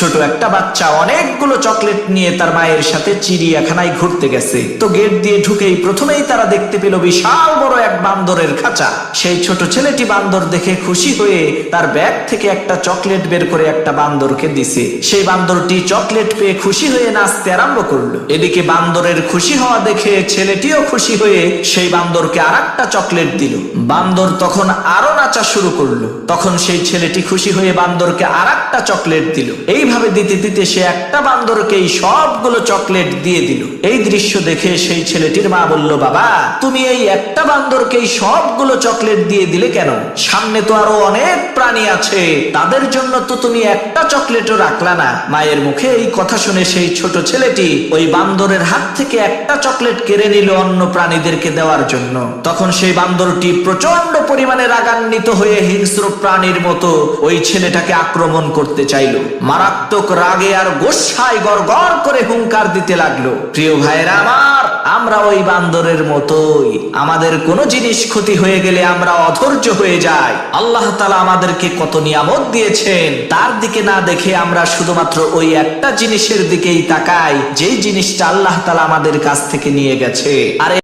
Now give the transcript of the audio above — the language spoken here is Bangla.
ছোট একটা বাচ্চা অনেকগুলো চকলেট নিয়ে তার মায়ের সাথে চিড়িয়াখানায় ঘুরতে গেছে। তো গেট দিয়ে ঢুকেই প্রথমেই তারা দেখতে পেল বিশাল বড় এক বান্দরের খাঁচা। সেই ছোট ছেলেটি বান্দর দেখে খুশি হয়ে তার ব্যাগ থেকে একটা চকলেট বের করে একটা বান্দরকে দিছে। সেই বান্দরটি চকলেট পেয়ে খুশি হয়ে নাচতে আরম্ভ করলো। এদিকে বান্দরের খুশি হওয়া দেখে ছেলেটিও খুশি হয়ে সেই বান্দরকে আরেকটা চকলেট দিল। বান্দর তখন আরো নাচা শুরু করলো। তখন সেই ছেলেটি খুশি হয়ে বান্দরকে আরেকটা চকলেট দিল। এইভাবে দিতে দিতে সে একটা বান্দরকেই সবগুলো চকলেট দিয়ে দিল। এই দৃশ্য দেখে সেই ছেলেটির মা বলল, বাবা তুমি এই একটা বান্দরকেই সবগুলো চকলেট দিয়ে দিলে কেন? সামনে তো আরো অনেক প্রাণী আছে, তাদের জন্য তো তুমি একটা চকলেটও রাখলা না। মায়ের মুখে এই কথা শুনে সেই ছোট ছেলেটি ওই বান্দরের হাত থেকে একটা চকলেট কেড়ে নিল অন্য প্রাণীদেরকে দেওয়ার জন্য। তখন সেই বান্দরটি প্রচন্ড পরিমাণে রাগান্বিত হয়ে হিংস্র প্রাণীর মতো ওই ছেলেটাকে আক্রমণ করতে চাইল। মারাত্মক রাগে আর গোসায় গড়গড় করে হুঙ্কার দিতে লাগলো। প্রিয় ভাইরা আমার, আমরা ওই বান্দরের মতোই, আমাদের কোনো জিনিস ক্ষতি হয়ে গেলে আমরা অধৈর্য হয়ে যাই। আল্লাহ তাআলা আমাদেরকে কত নিয়ামত দিয়েছেন, তার দিকে না দেখে আমরা শুধুমাত্র ওই একটা জিনিসের দিকেই তাকাই, যেই জিনিসটা আল্লাহ তাআলা আমাদের কাছ থেকে নিয়ে গেছে। আর